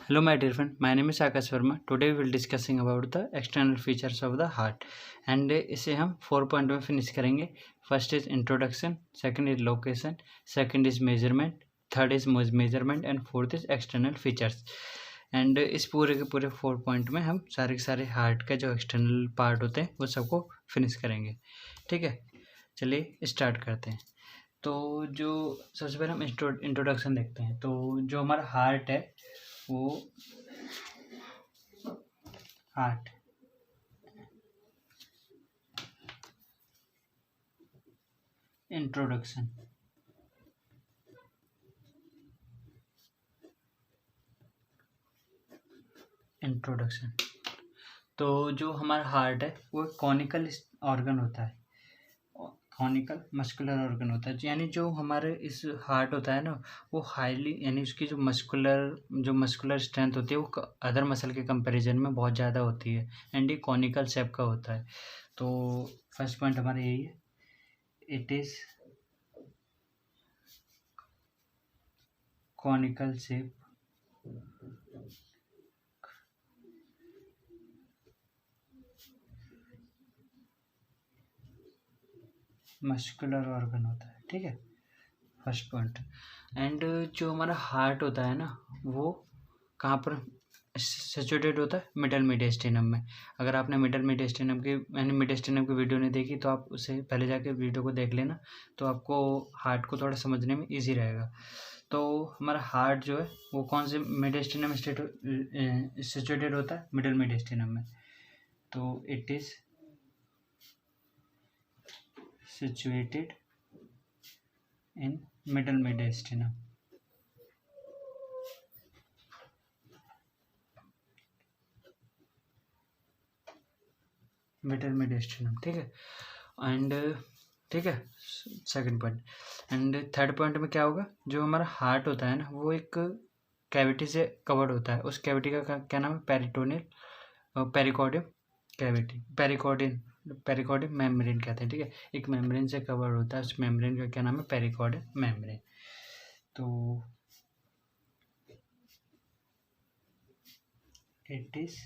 Hello, my dear friend. My name is Akash Verma. Today we will discussing about the external features of the heart, and इसे हम 4 point में finish करेंगे. First is introduction, second is location, second is measurement, third is measurement and fourth is external features. And इस पूरे के पूरे 4 point में हम सारे के सारे हार्ट का जो एक्सटर्नल पार्ट होते हैं वो सबको फिनिश करेंगे. ठीक है, चलिए स्टार्ट करते हैं. तो जो सबसे पहले हम इंट्रोडक्शन देखते हैं. तो जो हमारा हार्ट है वो हार्ट इंट्रोडक्शन तो जो हमारा हार्ट है वो कॉनिकल ऑर्गन होता है. कॉनिकल मस्कुलर ऑर्गन होता है, यानी जो हमारे इस हार्ट होता है ना वो हाईली, यानी उसकी जो मस्कुलर स्ट्रेंथ होती है वो अदर मसल के कंपैरिजन में बहुत ज़्यादा होती है. एंड ये कॉनिकल शेप का होता है. तो फर्स्ट पॉइंट हमारा यही है, it is conical shape. Muscular organ होता है. ठीक है, फर्स्ट पॉइंट. एंड जो हमारा हार्ट होता है ना वो कहाँ पर सिचुएटेड होता है? मिडल मीडियस्टिनम में. अगर आपने मिडल मीडियस्टिनम की वीडियो नहीं देखी तो आप उसे पहले जाके वीडियो को देख लेना, तो आपको हार्ट को थोड़ा समझने में ईजी रहेगा. तो हमारा हार्ट जो है वो कौन से मीडियस्टिनम में सिचुएटेड होता है? मिडल मीडियस्टिनम में. तो it is situated in middle mediastinum. ठीक है. एंड ठीक है, second point. And third point में क्या होगा? जो हमारा हार्ट होता है ना वो एक कैविटी से कवर्ड होता है. उस कैविटी का क्या नाम है? Peritoneal pericardium cavity. Pericardium membrane कहते हैं. ठीक है, एक मेम्ब्रेन से कवर होता है. उस मेम्ब्रेन का क्या नाम है? Pericardium membrane. तो it is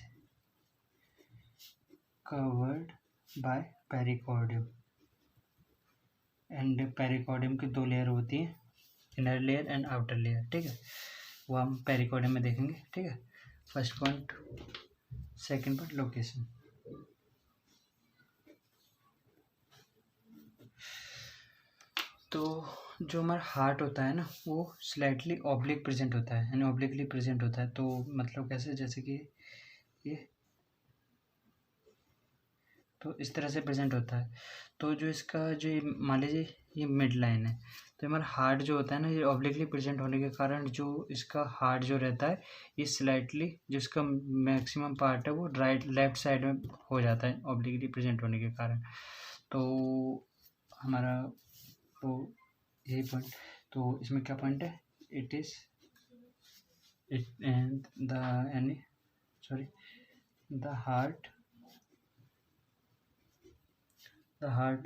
covered by pericardium. And pericardium की 2 लेयर होती हैं, inner layer and outer layer. ठीक है, वो हम पेरिकॉर्डियम में देखेंगे. ठीक है, first point. Second point location. तो जो हमारा हार्ट होता है ना वो स्लाइटली ऑब्लिक प्रेजेंट होता है, यानी ऑब्लिकली प्रेजेंट होता है. तो मतलब कैसे? जैसे कि ये तो इस तरह से प्रेजेंट होता है. तो जो इसका जो मान लीजिए ये मिड लाइन है, तो हमारा हार्ट जो होता है ना ये ऑब्लिकली प्रेजेंट होने के कारण जो इसका हार्ट जो रहता है ये स्लाइटली, जो इसका मैक्सिमम पार्ट है वो लेफ्ट साइड में हो जाता है ऑब्लिकली प्रेजेंट होने के कारण. तो हमारा तो यही पॉइंट. तो इसमें क्या पॉइंट है? It is the heart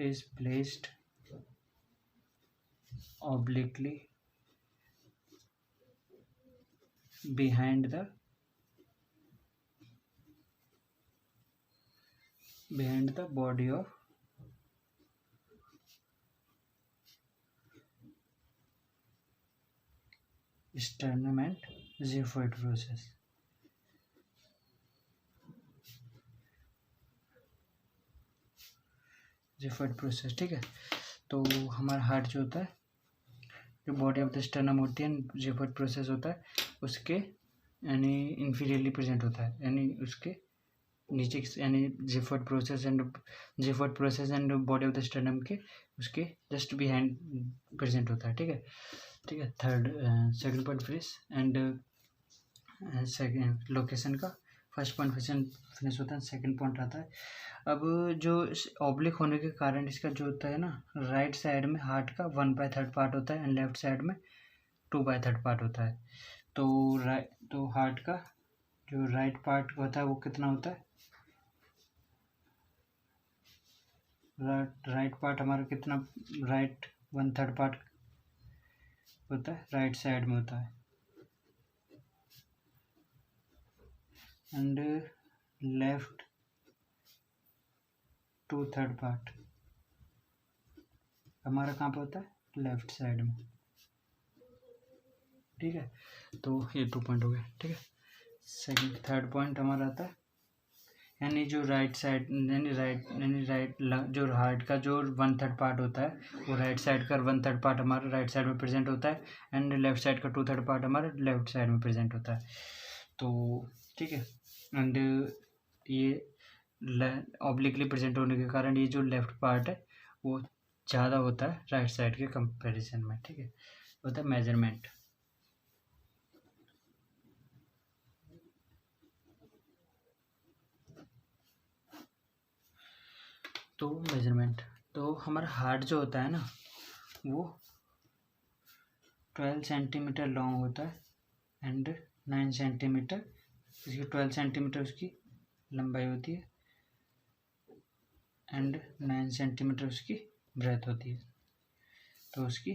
is placed obliquely behind the body of sternum and xiphoid process. ठीक है. तो हमारा हार्ट जो होता है, जो बॉडी ऑफ द स्टर्नम होती है, जिफोइड प्रोसेस होता है उसके यानी इंफीरियरली प्रेजेंट होता है, यानी उसके नीचे, यानी xiphoid process and body of the sternum के उसके जस्ट बिहाइंड प्रेजेंट होता है. ठीक है. Third second point finish. And second location का फर्स्ट पॉइंट फिनिश होता है, सेकंड पॉइंट आता है. अब जो ऑब्लिक होने के कारण इसका जो होता है ना, राइट साइड में हार्ट का 1/3 पार्ट होता है एंड लेफ्ट साइड में 2/3 पार्ट होता है. तो हार्ट का जो राइट पार्ट होता है वो कितना होता है? राइट पार्ट हमारा कितना? राइट 1/3 पार्ट होता है, राइट साइड में होता है. एंड लेफ्ट 2/3 पार्ट हमारा कहाँ पे होता है, लेफ्ट साइड में। ठीक है, तो ये 2 पॉइंट हो गए। ठीक है, सेकंड थर्ड पॉइंट हमारा आता है यानी जो राइट साइड यानी राइट जो हार्ट का जो 1/3 पार्ट होता है वो राइट साइड का 1/3 पार्ट हमारा राइट साइड में प्रेजेंट होता है एंड लेफ्ट साइड का 2/3 पार्ट हमारा लेफ्ट साइड में प्रेजेंट होता है। तो ठीक है, एंड ये ऑब्लिकली प्रेजेंट होने के कारण ये जो लेफ्ट पार्ट है वो ज़्यादा होता है राइट साइड के कंपैरिजन में। ठीक है, होता है मेजरमेंट। तो मेजरमेंट, तो हमारा हार्ट जो होता है ना वो 12 सेंटीमीटर लॉन्ग होता है एंड 9 सेंटीमीटर, इसकी 12 सेंटीमीटर उसकी लंबाई होती है एंड 9 सेंटीमीटर उसकी ब्रेथ होती है। तो उसकी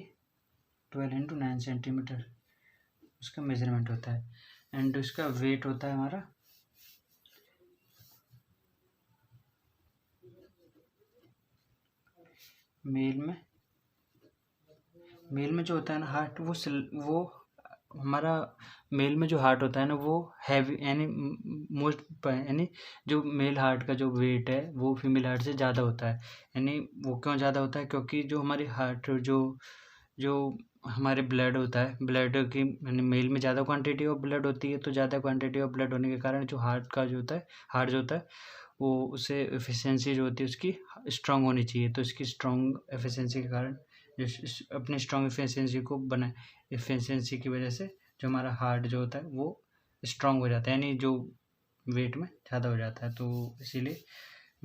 12 इंटू 9 सेंटीमीटर उसका मेजरमेंट होता है एंड उसका वेट होता है हमारा मेल में जो होता है ना हार्ट वो हमारा मेल में जो हार्ट होता है ना वो हैवी यानी मोस्ट यानी जो मेल हार्ट का जो वेट है वो फीमेल हार्ट से ज़्यादा होता है। यानी वो क्यों ज़्यादा होता है, क्योंकि जो हमारी हार्ट जो जो हमारे ब्लड होता है, ब्लड की यानी मेल में ज़्यादा क्वांटिटी ऑफ ब्लड होती है, तो ज़्यादा क्वांटिटी ऑफ ब्लड होने के कारण जो हार्ट का जो होता है हार्ट जो होता है वो उसे एफिशिएंसी जो होती है उसकी स्ट्रांग होनी चाहिए। तो इसकी स्ट्रांग एफिशिएंसी के कारण अपनी स्ट्रांग एफिशिएंसी को बना एफिशिएंसी की वजह से जो हमारा हार्ट जो होता है वो स्ट्रांग हो जाता है यानी जो वेट में ज़्यादा हो जाता है। तो इसीलिए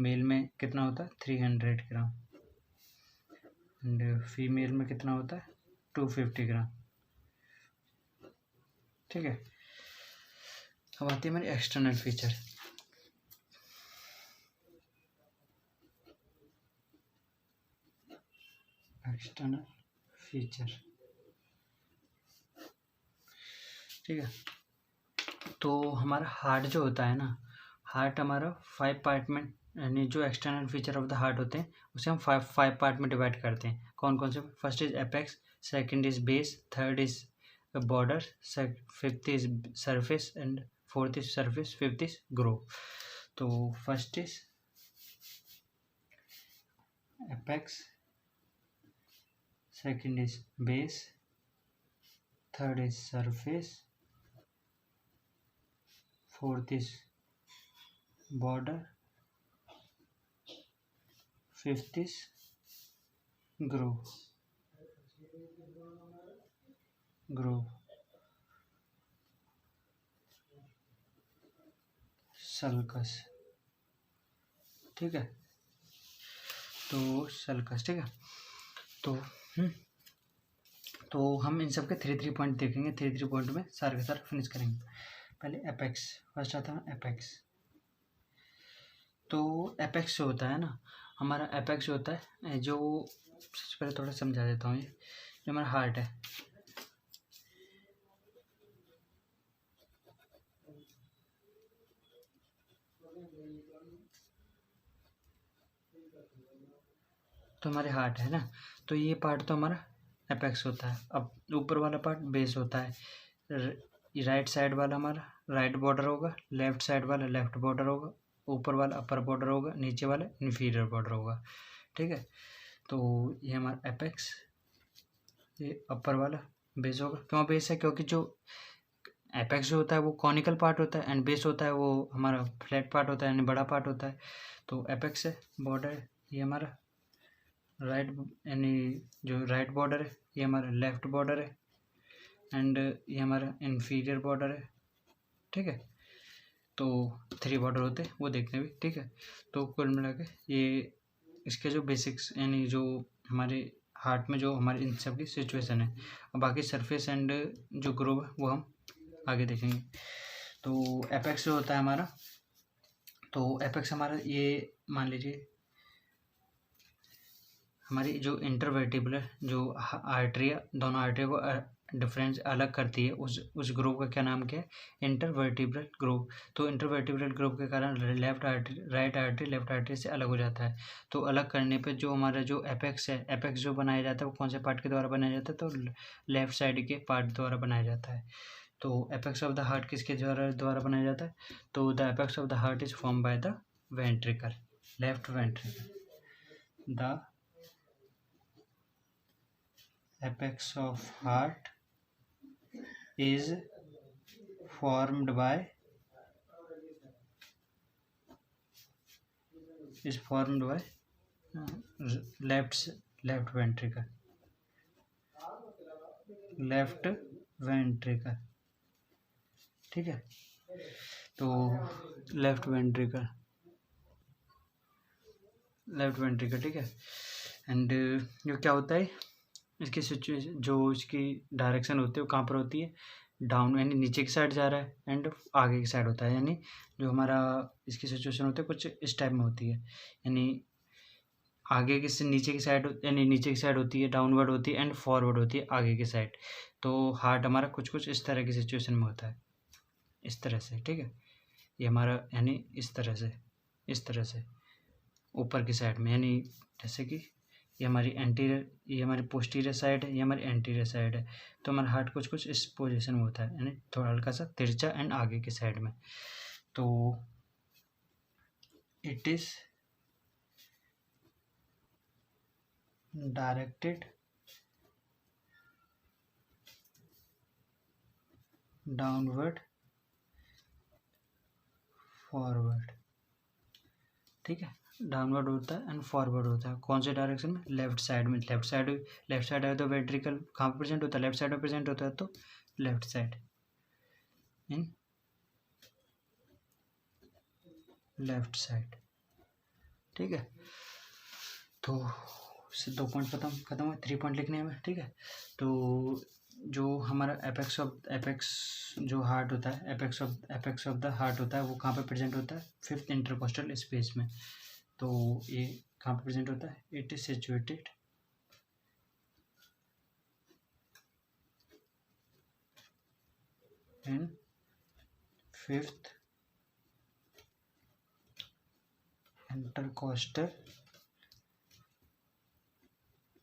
मेल में कितना होता है 300 ग्राम एंड फीमेल में कितना होता है 250 ग्राम। ठीक है, अब आती है हमारी एक्सटर्नल फीचर। एक्सटर्नल फीचर, ठीक है, तो हमारा हार्ट जो होता है ना, हार्ट हमारा 5 पार्ट में यानी जो external feature of the heart होते हैं उसे हम 5 पार्ट में डिवाइड करते हैं। कौन कौन से? First is apex, second is base, third is border, fifth is surface and fourth is surface, fifth is groove. तो first is apex, second is base, third is surface, fourth is border, fifth is groove, sulcus. ठीक है, तो sulcus, ठीक है, तो हम इन सब के 3 पॉइंट देखेंगे। 3 पॉइंट में सारे के सारे फिनिश करेंगे। पहले एपेक्स, फर्स्ट आता है एपेक्स। तो एपेक्स जो होता है ना, हमारा एपेक्स होता है जो, सबसे पहले थोड़ा समझा देता हूँ। ये जो हमारा हार्ट है, तो हमारे हार्ट है ना, तो ये पार्ट तो हमारा एपेक्स होता है। अब ऊपर वाला पार्ट बेस होता है। राइट साइड वाला हमारा राइट बॉर्डर होगा, लेफ्ट साइड वाला लेफ्ट बॉर्डर होगा, ऊपर वाला अपर बॉर्डर होगा, नीचे वाला इन्फीरियर बॉर्डर होगा। ठीक है, तो ये हमारा एपेक्स, ये अपर वाला बेस होगा। क्यों बेस है? क्योंकि जो एपेक्स जो होता है वो कॉनिकल पार्ट होता है एंड बेस होता है वो हमारा फ्लैट पार्ट होता है यानी बड़ा पार्ट होता है। तो एपेक्स है, बॉर्डर ये हमारा राइट यानी जो राइट बॉर्डर है, ये हमारा लेफ्ट बॉर्डर है एंड ये हमारा इन्फीरियर बॉर्डर है। ठीक है, तो 3 बॉर्डर होते हैं वो देखने भी। ठीक है, तो कुल मिला के ये इसके जो बेसिक्स यानी जो हमारे हार्ट में जो हमारे इन सब की सिचुएशन है। और बाकी सरफेस एंड जो ग्रोव है वो हम आगे देखेंगे। तो एपेक्स जो होता है हमारा, तो एपेक्स हमारा ये मान लीजिए हमारी जो इंटरवर्टिब्रल जो आर्टरी है, दोनों आर्टरी को डिफरेंस अलग करती है, उस ग्रुप का क्या नाम क्या है, इंटरवर्टिब्रल ग्रुप। तो इंटरवर्टिब्रल ग्रुप के कारण left artery right artery left artery से अलग हो जाता है। तो अलग करने पे जो हमारा जो एपेक्स है, एपेक्स जो बनाया जाता है वो कौन से पार्ट के द्वारा बनाया जाता है, तो लेफ्ट साइड के पार्ट द्वारा बनाया जाता है। तो एपेक्स ऑफ द हार्ट किसके द्वारा बनाया जाता है, तो the apex of the heart is form by the ventricle, left ventricle. The apex of heart is formed by left ventricle, ठीक है। तो लेफ्ट वेंट्रिकल ठीक है। एंड जो क्या होता है, इसकी सिचुएशन जो इसकी डायरेक्शन होती है वो कहाँ पर होती है, डाउन यानी नीचे की साइड जा रहा है, एंड आगे की साइड होता है, यानी जो हमारा इसकी सिचुएशन होती है कुछ इस टाइप में होती है, यानी आगे की से नीचे की साइड, यानी नीचे की साइड होती है, डाउनवर्ड होती है, एंड फॉरवर्ड होती है आगे की साइड। तो हार्ट हमारा कुछ इस तरह की सिचुएशन में होता है, इस तरह से, ठीक है। ये हमारा यानी इस तरह से ऊपर की साइड में, यानी जैसे कि ये हमारी एंटीरियर, ये हमारी पोस्टीरियर साइड है, ये हमारी एंटीरियर साइड है। तो हमारा हार्ट कुछ इस पोजीशन में होता है, यानी थोड़ा हल्का सा तिरछा एंड आगे की साइड में। तो it is directed downward forward, ठीक है। डाउनवर्ड होता है एंड फॉरवर्ड होता है, कौन से डायरेक्शन में, लेफ्ट साइड में। लेफ्ट साइड है तो वेंट्रिकल कहाँ पर प्रेजेंट होता है, लेफ्ट साइड में प्रेजेंट होता है, तो left side in left side, ठीक है। तो 2 पॉइंट खत्म हुए, 3 पॉइंट लिखने में, ठीक है। तो जो हमारा एपेक्स जो हार्ट होता है, एपेक्स ऑफ द हार्ट होता है, वो कहाँ पे प्रेजेंट होता है, 5th इंटरकोस्टल स्पेस में। तो ये कहाँ पे प्रेजेंट होता है, it is situated in 5th intercostal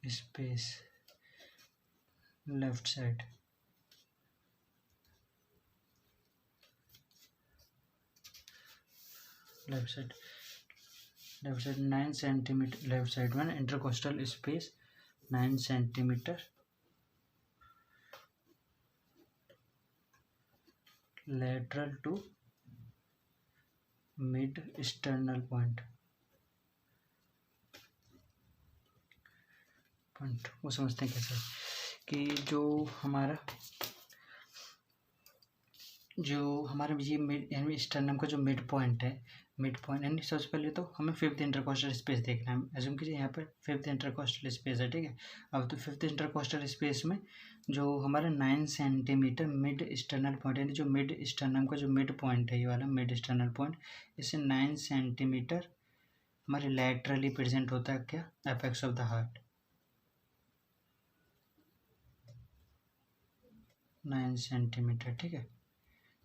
space, left side, left side 9 centimetre, left side में intercostal space 9 centimetre lateral to mid sternal point, वो समझते हैं कैसे, कि जो हमारा ये मिड यानी स्टर्नम का जो मिड पॉइंट है, यानी सबसे पहले तो हमें 5th इंटरकोस्टल स्पेस देखना है। एज्यूम कीजिए यहाँ पर 5th इंटरकोस्टल स्पेस है, ठीक है। अब तो 5th इंटरकोस्टल स्पेस में जो हमारा 9 सेंटीमीटर मिड स्टर्नल पॉइंट, यानी जो मिड स्टर्नम का जो मिड पॉइंट है, ये वाला मिड स्टर्नल पॉइंट, इससे 9 सेंटीमीटर हमारे लैटरली प्रेजेंट होता है, क्या, apex of the heart, 9 centimetre, ठीक है।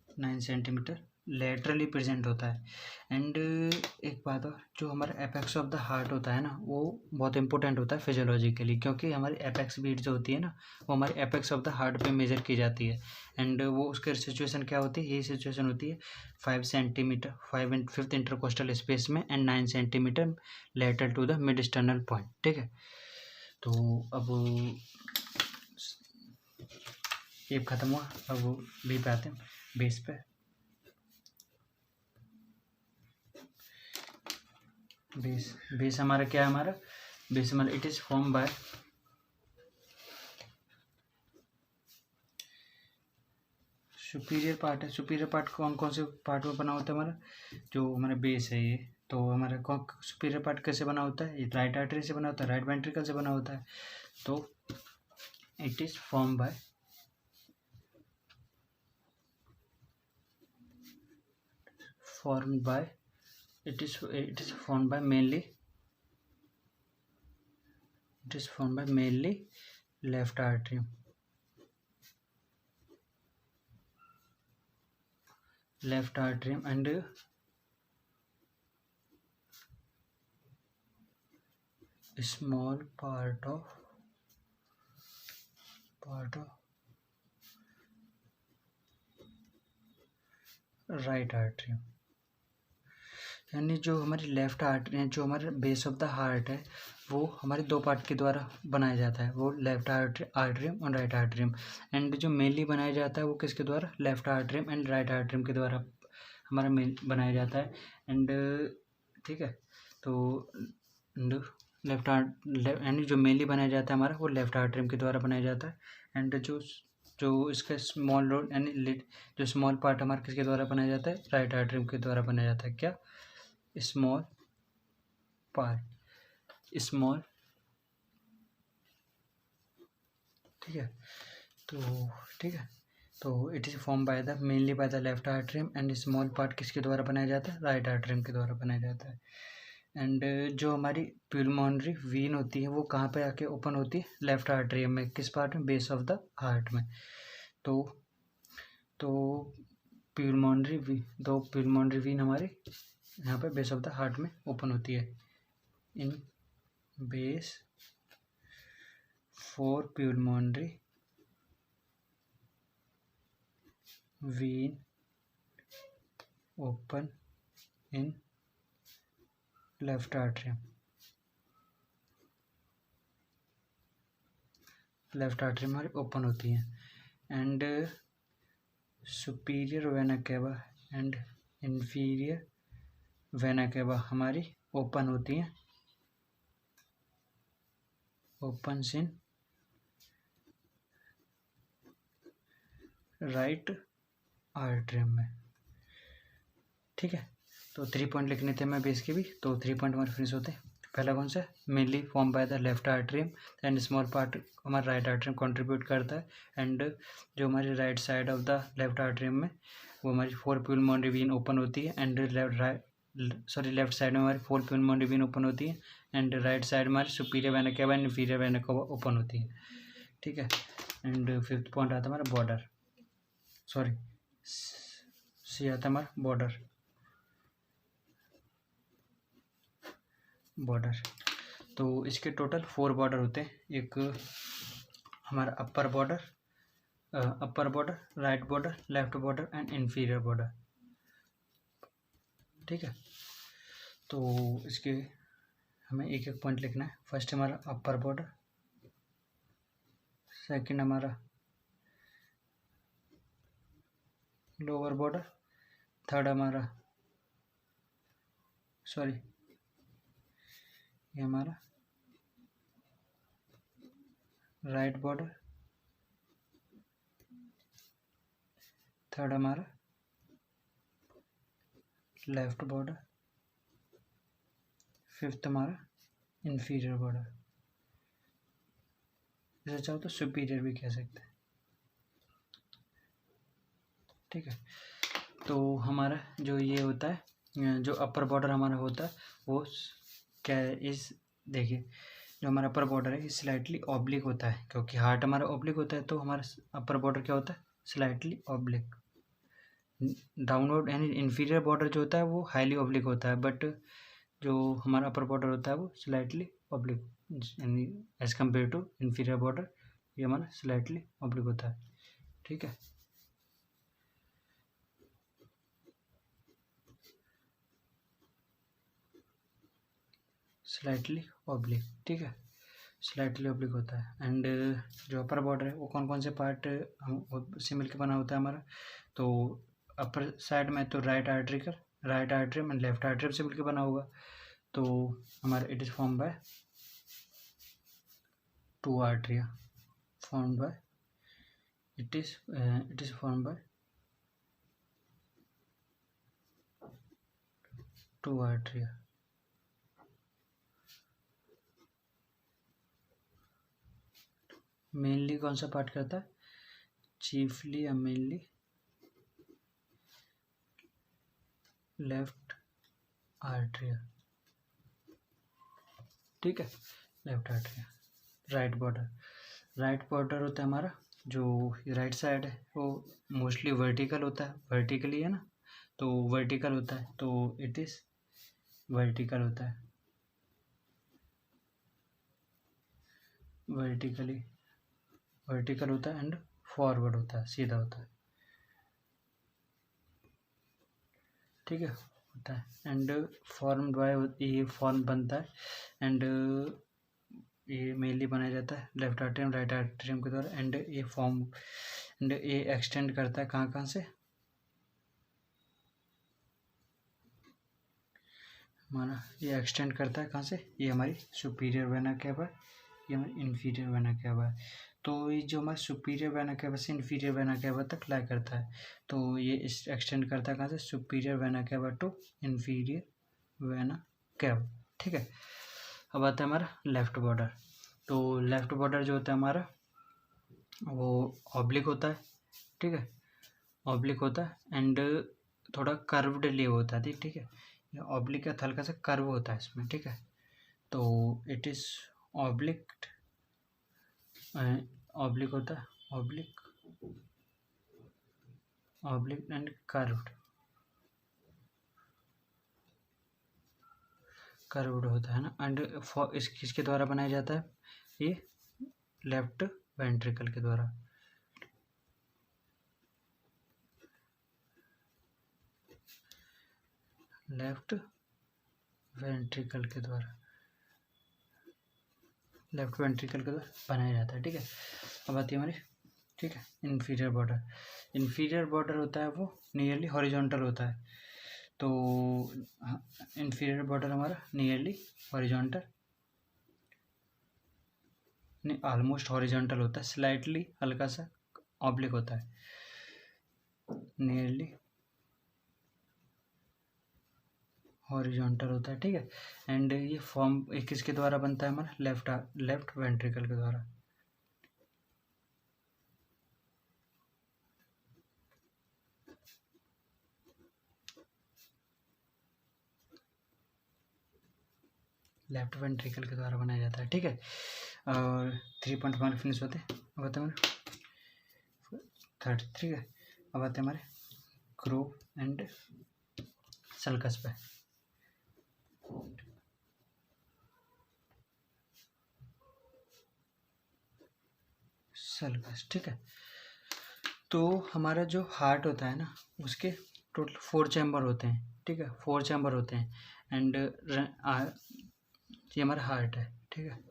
9 सेंटीमीटर लेटरली प्रेजेंट होता है। एंड एक बात और, जो हमारा एपेक्स ऑफ द हार्ट होता है ना, वो बहुत इंपॉर्टेंट होता है फिजियोलॉजिकली, क्योंकि हमारी एपेक्स बीट जो होती है ना, वो हमारी एपेक्स ऑफ द हार्ट पे मेजर की जाती है। एंड वो उसके सिचुएशन क्या होती है, यही सिचुएशन होती है 5 सेंटीमीटर 5th इंटरकोस्टल स्पेस में, and 9 centimetre lateral to the mid sternal point, ठीक है। तो अब ये खत्म हुआ, अब बी पे आते हैं, बेस पे। बेस हमारा क्या है, हमारा बेस हमारा it is form by superior part है। सुपीरियर पार्ट कौन से पार्ट में बना होता है, हमारा जो हमारा बेस है ये, तो हमारा सुपीरियर पार्ट कैसे बना होता है, ये राइट आर्टरी से बना होता है, राइट वेंट्रिकल से बना होता है। तो it is form bye it is formed by mainly left artery, left atrium and small part of right atrium. यानी जो हमारी लेफ्ट आर्टरी, जो हमारे बेस ऑफ द हार्ट है, वो हमारे दो पार्ट के द्वारा बनाया जाता है, वो लेफ्ट आर्टरियम और राइट आर्टरियम। एंड जो मेनली बनाया जाता है वो किसके द्वारा, left atrium and right atrium के द्वारा हमारा मेन बनाया जाता है। एंड ठीक है, तो लेफ्ट यानी जो मेनली बनाया जाता है हमारा, वो लेफ्ट आर्टरियम के द्वारा बनाया जाता है। एंड जो इसका स्मॉल रोड यानी जो स्मॉल पार्ट हमारा किसके द्वारा बनाया जाता है, राइट आर्टरियम के द्वारा बनाया जाता है। क्या, स्मॉल पार्ट, स्मॉल, ठीक है। तो ठीक है, तो it is form by the mainly by the left atrium and small part किसके द्वारा बनाया जाता है, राइट आर्टरियम के द्वारा बनाया जाता है। एंड जो हमारी प्यूलमोनरी वीन होती है वो कहाँ पे आके ओपन होती है, लेफ्ट आर्टरियम में। किस पार्ट में, बेस ऑफ द हार्ट में। तो प्यूलमोनरी वीन हमारे यहाँ पे बेस ऑफ द हार्ट में ओपन होती है। इन base four pulmonary vein open in left atrium. Left artery हमारी ओपन होती है। And superior vena cava and inferior vena cava हमारी ओपन होती हैं, ओपन इन राइट आर्टरियम में। ठीक है, तो 3 पॉइंट लिखने थे मैं बेस के भी, तो 3 पॉइंट हमारे फिनिश होते हैं। पहला कौन सा, mainly form by the left atrium and small part हमारा राइट आर्टरियम कंट्रीब्यूट करता है। एंड जो हमारी right side of the left atrium में वो हमारी 4 प्यूलमोनरी वीन ओपन होती है। एंड लेफ्ट साइड में हमारी 4 प्यूलमोनरी वीन ओपन होती है। एंड राइट साइड हमारी superior vena cava and inferior vena केवा ओपन होती है। ठीक है, एंड 5th पॉइंट आता है हमारा बॉर्डर, सी आता है हमारा बॉर्डर। तो इसके टोटल 4 बॉर्डर होते हैं। एक हमारा upper border, right border, left border and inferior border. ठीक है, तो इसके हमें एक एक पॉइंट लिखना है। फर्स्ट हमारा अपर बॉर्डर, सेकंड हमारा लोअर बॉर्डर, थर्ड हमारा ये हमारा राइट बॉर्डर, थर्ड हमारा लेफ्ट बॉर्डर, फिफ्थ हमारा इंफीरियर बॉर्डर। इसे चाहो तो सुपीरियर भी कह सकते हैं। ठीक है, तो हमारा जो ये होता है, जो अपर बॉर्डर हमारा होता है वो क्या है, इस देखिए जो हमारा अपर बॉर्डर है स्लाइटली ऑब्लिक होता है, क्योंकि हार्ट हमारा ऑब्लिक होता है तो हमारा अपर बॉर्डर क्या होता है, स्लाइटली ऑब्लिक। डाउनवर्ड यानी इंफीरियर बॉर्डर जो होता है वो हाईली ऑब्लिक होता है, बट जो हमारा अपर बॉर्डर होता है वो स्लाइटली ऑब्लिक, यानी as compare to inferior border ये हमारा स्लाइटली ऑब्लिक होता है। ठीक है, स्लाइटली ऑब्लिक। ठीक है, स्लाइटली ऑब्लिक होता है। एंड जो अपर बॉर्डर है वो कौन कौन से पार्ट से मिलकर बना होता है हमारा, तो अपर साइड में तो right atrium and left atrium से मिलकर बना होगा। तो हमारा it is form by 2 atria, form by it is form by 2 atria. Mainly कौन सा पार्ट करता है, चीफली या मेनली लेफ्ट आर्टरिया। ठीक है, लेफ्ट आर्टरिया। राइट बॉर्डर होता है हमारा, जो राइट साइड है वो मोस्टली वर्टिकल होता है, वर्टिकली है ना, तो वर्टिकल होता है, तो इट इज़ वर्टिकल होता है, वर्टिकल होता है एंड फॉरवर्ड होता है, सीधा होता है, ठीक है, होता है। एंड फॉर्म बाय, ये फॉर्म बनता है एंड ये मेनली बनाया जाता है लेफ्ट आर्टरियम राइट आर्टरियम के द्वारा। एंड ये फॉर्म एंड ये एक्सटेंड करता है कहाँ कहाँ से, हमारा ये एक्सटेंड करता है कहाँ से, ये हमारी सुपीरियर वेना कैवा, ये हमारी इन्फीरियर वेना कैवा है। तो ये जो हमारा सुपीरियर वेना कैवा से इन्फीरियर वेना कैवा तक लाई करता है, तो ये इस एक्सटेंड करता है कहाँ से, superior vena cava to inferior vena cava, ठीक है। अब आता है हमारा लेफ्ट बॉर्डर। तो लेफ्ट बॉर्डर जो होता है हमारा वो ऑब्लिक होता है, ठीक है, ऑब्लिक होता है एंड थोड़ा कर्व्ड लिए होता है, ठीक है, ये ऑब्लिक का हल्का सा कर्व होता है इसमें, ठीक है। तो इट इज ऑब्लिक, ऑब्लिक होता है, ऑब्लिक एंड कर्व्ड होता है ना। एंड इस किसके द्वारा बनाया जाता है, ये लेफ्ट वेंट्रिकल के द्वारा, लेफ्ट वेंट्रिकल के द्वारा, लेफ्ट वेंट्रिकल के द्वारा बनाया जाता है, ठीक है। अब आती है हमारी, ठीक है, इन्फीरियर बॉर्डर। इन्फीरियर बॉर्डर होता है वो नियरली हॉरिजॉन्टल होता है, तो इन्फीरियर बॉर्डर हमारा नियरली हॉरिजॉन्टल, नहीं ऑलमोस्ट हॉरिजॉन्टल होता है, स्लाइटली हल्का सा ऑब्लिक होता है, नियरली हॉरिजॉन्टल होता है, ठीक है। एंड ये फॉर्म किसके द्वारा बनता है हमारा, लेफ्ट वेंट्रिकल के द्वारा, लेफ्ट वेंट्रिकल के द्वारा बनाया जाता है, ठीक है। और 3 पॉइंट हमारे फिनिश होते हैं। अब आते हैं हमारे थर्ड, ठीक है। अब आते हैं हमारे ग्रोव एंड सल्कस पे। सल्कस, ठीक है। तो हमारा जो हार्ट होता है ना, उसके टोटल 4 चैम्बर होते हैं, ठीक है, 4 चैम्बर होते हैं। एंड ये हमारा हार्ट है, ठीक है,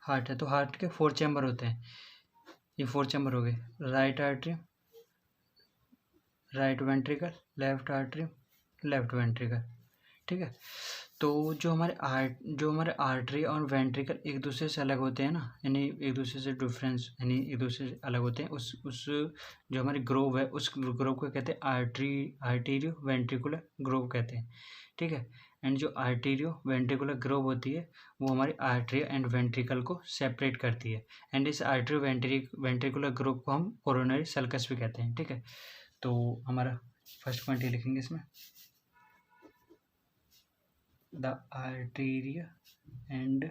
हार्ट है, तो हार्ट के 4 चैम्बर होते हैं, ये 4 चैम्बर हो गए, right artery, right ventricle, left artery, left ventricle, ठीक है। तो जो हमारे आर्टरी और वेंट्रिकल एक दूसरे से अलग होते हैं ना, यानी एक दूसरे से डिफरेंस, यानी एक दूसरे से अलग होते हैं, उस जो हमारी ग्रोव है उस ग्रोव को कहते हैं आर्टीरियो वेंट्रिकुलर ग्रोव कहते हैं, ठीक है। एंड जो आर्टीरियो वेंट्रिकुलर ग्रोव होती है वो हमारी आर्टरी एंड वेंट्रिकल को सेपरेट करती है। एंड इस आर्टरी वेंट्रिकुलर ग्रोव को हम कोरोनरी सल्कस भी कहते हैं, ठीक है। तो हमारा फर्स्ट पॉइंट ये लिखेंगे इसमें, the arteria and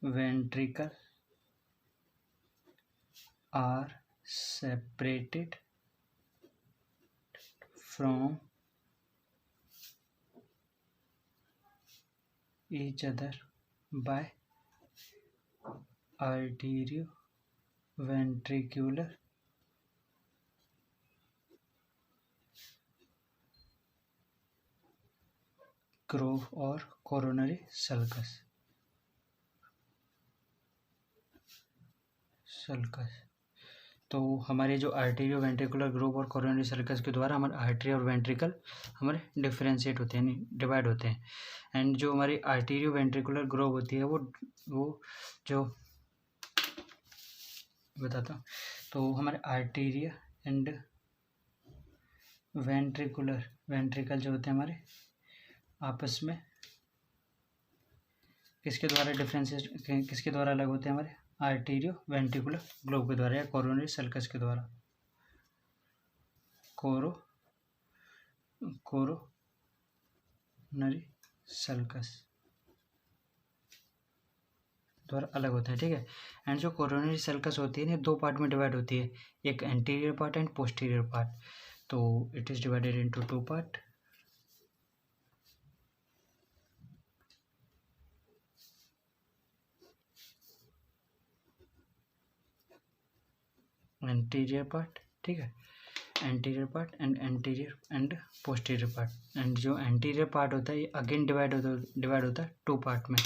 ventricle are separated from each other by arterioventricular Grove और कोरोनरी सल्कस। तो हमारे जो आर्टेरियो वेंट्रिकुलर ग्रोव और कोरोनरी सल्कस के द्वारा हमारे आर्टरी और वेंट्रिकल हमारे डिफरेंशिएट होते हैं, डिवाइड होते हैं। एंड जो हमारी आर्टेरियो वेंट्रिकुलर ग्रोव होती है वो जो बताता हूँ, तो हमारे आर्टेरिया एंड वेंट्रिकल जो होते हैं हमारे आपस में किसके द्वारा डिफरेंशिएट, किसके द्वारा अलग होते हैं, हमारे आर्टेरियो वेंट्रिकुलर ग्लोब के द्वारा या कोरोनरी सल्कस के द्वारा, कोरोनरी सल्कस द्वारा अलग होता है, ठीक है। एंड जो कोरोनरी सल्कस होती है ना 2 पार्ट में डिवाइड होती है, एक anterior part and posterior part. तो it is divided into two part. Anterior part, ठीक है, anterior part and anterior and posterior part. And जो एंटीरियर पार्ट होता है ये अगेन डिवाइड होता है टू पार्ट में.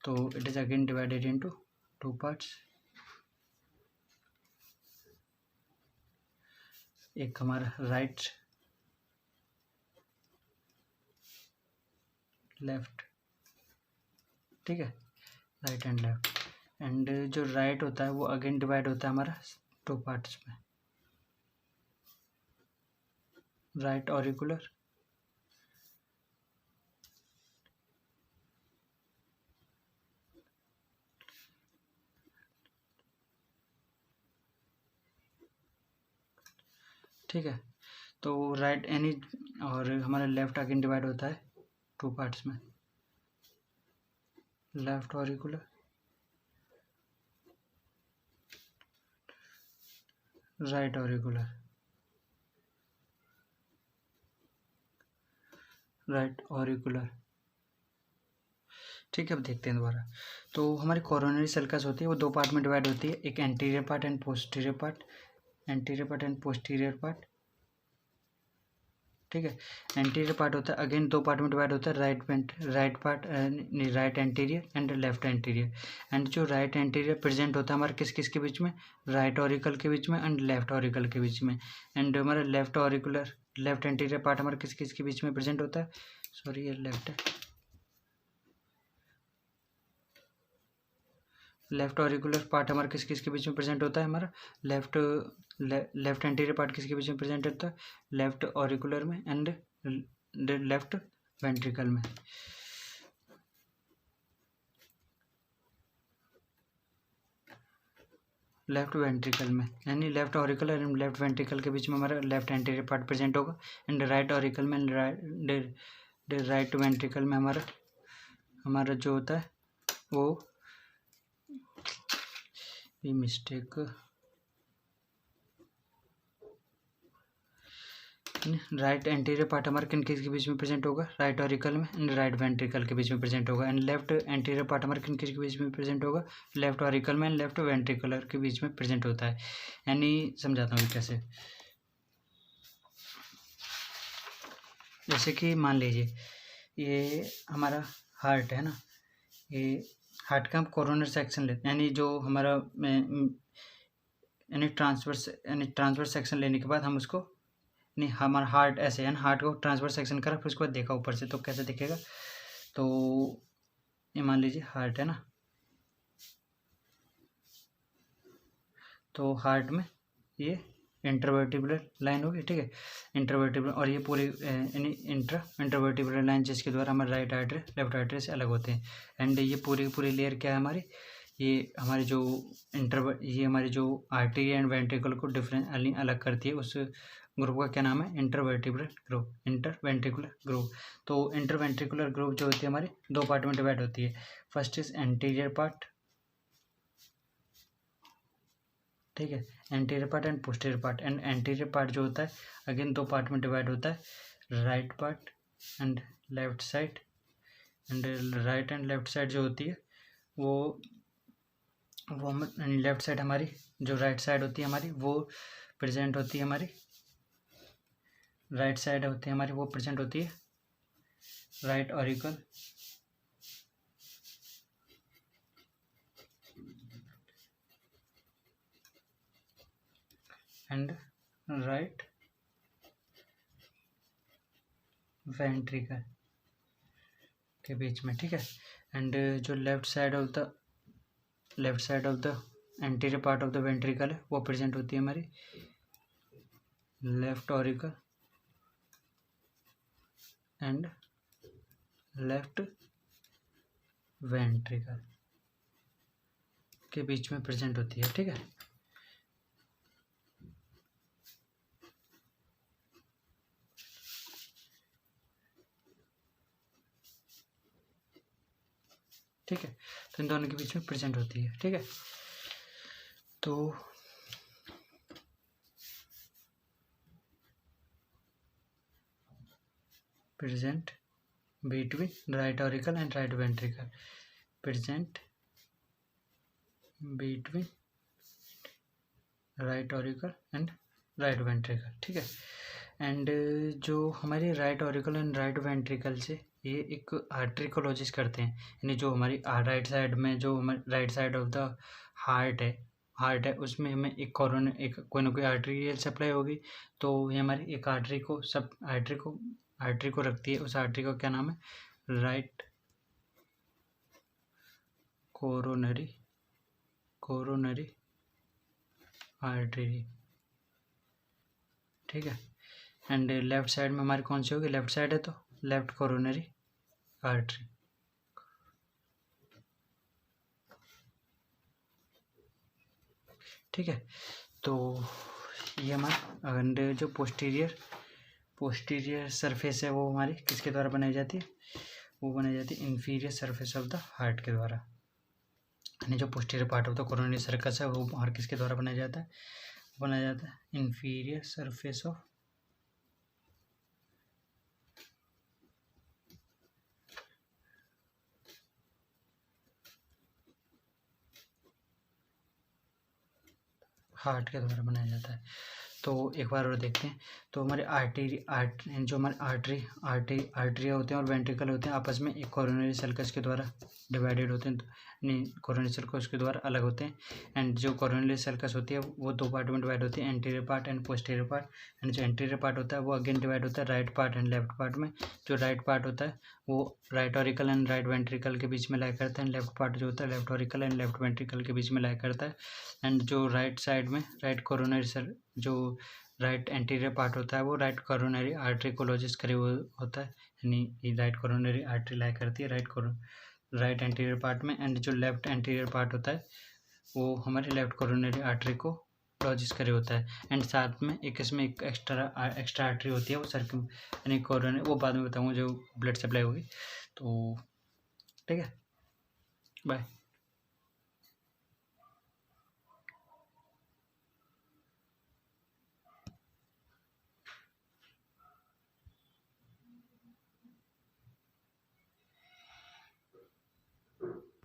तो it is again divided into two parts. एक हमारा राइट लेफ्ट, ठीक है, राइट एंड लेफ्ट. एंड जो राइट होता है वो अगेन डिवाइड होता है हमारा टू पार्ट्स में. राइट ऑरिकुलर, ठीक है. तो राइट एनी और हमारा लेफ्ट अगेन डिवाइड होता है टू पार्ट्स में. Left auricular, right auricular, right auricular. ठीक है, अब देखते हैं दोबारा. तो हमारी कोरोनरी सल्कस होती है वो दो पार्ट में डिवाइड होती है. एक anterior part and posterior part. Anterior part and posterior part, ठीक है. एंटीरियर पार्ट होता है अगेन दो पार्ट में डिवाइड होता है. Right part, right anterior and left anterior. And जो राइट एंटीरियर प्रेजेंट होता है हमारे किस किस के बीच में, राइट ऑरिकल के बीच में एंड लेफ्ट ऑरिकल के बीच में. एंड हमारा left auricular, left anterior part हमारे किस किस के बीच में प्रेजेंट होता है, सॉरी ये लेफ्ट है. लेफ्ट ऑरिकुलर पार्ट हमारा किस किस के बीच में प्रेजेंट होता है, हमारा लेफ्ट एंटीरियर पार्ट किसके बीच में प्रेजेंट होता है, लेफ्ट ऑरिकुलर में एंड लेफ्ट वेंट्रिकल में. लेफ्ट वेंट्रिकल में, यानी left auricle and left ventricle के बीच में हमारा लेफ्ट एंटीरियर पार्ट प्रेजेंट होगा. एंड राइट ऑरिकल में राइट वेंट्रिकल में हमारा जो होता है वो ये मिस्टेक, राइट एंटीरियर पार्ट हमारे किन किस के बीच में प्रेजेंट होगा, राइट ऑरिकल में एंड राइट वेंट्रिकल के बीच में प्रेजेंट होगा. एंड लेफ्ट एंटीरियर पार्ट हमारे किन किस के बीच में प्रेजेंट होगा, लेफ्ट ऑरिकल में एंड लेफ्ट वेंट्रिकुलर के बीच में प्रेजेंट होता है. यानी समझाता हूँ कैसे. जैसे कि मान लीजिए ये हमारा हार्ट है ना, ये हार्ट का हम कोरोनर सेक्शन लेते हैं, यानी जो हमारा यानी ट्रांसवर्स सेक्शन लेने के बाद हम उसको, नहीं हमारा हार्ट ऐसे है ना, हार्ट को ट्रांसफर सेक्शन करा फिर उसके बाद देखा ऊपर से तो कैसे दिखेगा. तो ये मान लीजिए हार्ट है ना, तो हार्ट में ये इंटरवर्टिब्रल लाइन होगी, ठीक है, इंटरवर्टिब्रल. और ये पूरी यानी इंटरवर्टिब्रल लाइन जिसके द्वारा हमारे राइट आर्टरी लेफ्ट आर्टरी से अलग होते हैं. एंड ये पूरी लेयर क्या है हमारी, ये हमारी जो ये हमारी जो आर्टरी एंड वेंट्रिकल को डिफरेंट अलग करती है, उस ग्रुप का क्या नाम है, इंटरवर्टिब्रल ग्रुप, इंटरवेंट्रिकुलर ग्रुप. तो इंटरवेंट्रिकुलर ग्रुप जो होती है हमारी दो पार्ट में डिवाइड होती है. फर्स्ट इज एंटीरियर पार्ट, ठीक है, anterior part and posterior part. And anterior part जो होता है अगेन दो पार्ट में डिवाइड होता है, right part and left side. And right and left side जो होती है वो लेफ्ट साइड हमारी, जो राइट साइड होती है हमारी वो प्रेजेंट होती है हमारी, राइट साइड होती है हमारी वो प्रेजेंट होती है right auricle and right ventricle के बीच में, ठीक है. एंड जो left side of the anterior part of the ventricle है वो प्रेजेंट होती है हमारी left auricle and left ventricle के बीच में प्रेजेंट होती है, ठीक है. ठीक है, तो इन दोनों के बीच में प्रेजेंट होती है, ठीक है. तो present between right auricle and right ventricle, present between right auricle and right ventricle, ठीक है। एंड जो हमारी right auricle and right ventricle से ये एक आर्टरी को लॉजिस करते हैं, यानी जो हमारी राइट साइड में जो हमारी right side of the heart है उसमें हमें एक कोई ना कोई आर्टरी सप्लाई होगी, तो ये हमारी एक आर्टरी को रखती है। उस आर्टरी का क्या नाम है? राइट कोरोनरी आर्टरी, ठीक है। एंड लेफ्ट साइड में हमारी कौन सी होगी? लेफ्ट साइड है तो लेफ्ट कोरोनरी आर्टरी, ठीक है। तो ये हमारा एंड जो पोस्टीरियर सरफेस है वो हमारी किसके द्वारा बनाई जाती है? वो बनाई जाती है inferior surface of the heart के द्वारा, यानी जो posterior part of the coronary circus है वो और किसके द्वारा बनाया जाता है? इंफीरियर सरफेस ऑफ हार्ट के द्वारा बनाया जाता है। तो एक बार और देखते हैं। तो हमारे जो हमारे आर्टरिया होते हैं और वेंट्रिकल होते हैं आपस में एक कोरोनरी सर्कस के द्वारा डिवाइडेड होते हैं, कोरोनरी सर्कस के द्वारा अलग होते हैं। एंड जो कोरोनरी सर्कस होती है वो दो पार्ट में डिवाइड होती है, anterior part and posterior part. And जो एंटीरियर पार्ट होता है वो अगेन डिवाइड होता है right part and left part में। जो राइट पार्ट होता है वो right auricle and right ventricle के बीच में लाई करता है, एंड लेफ्ट पार्ट जो होता है left auricle and left ventricle के बीच में लाई करता है। एंड जो राइट साइड में जो राइट एंटीरियर पार्ट होता है वो राइट कोरोनरी आर्टरी को लॉजिस करे हुए होता है, यानी राइट कोरोनरी आर्टरी लाई करती है राइट एंटीरियर पार्ट में। एंड जो लेफ्ट एंटीरियर पार्ट होता है वो हमारे लेफ्ट कोरोनरी आर्टरी को लॉजिस करे होता है। एंड साथ में इसमें एक एक्स्ट्रा आर्टरी होती है वो सर्कम यानी कोरोनरी, वो बाद में बताऊँगा जो ब्लड सप्लाई होगी। तो ठीक है, बाय।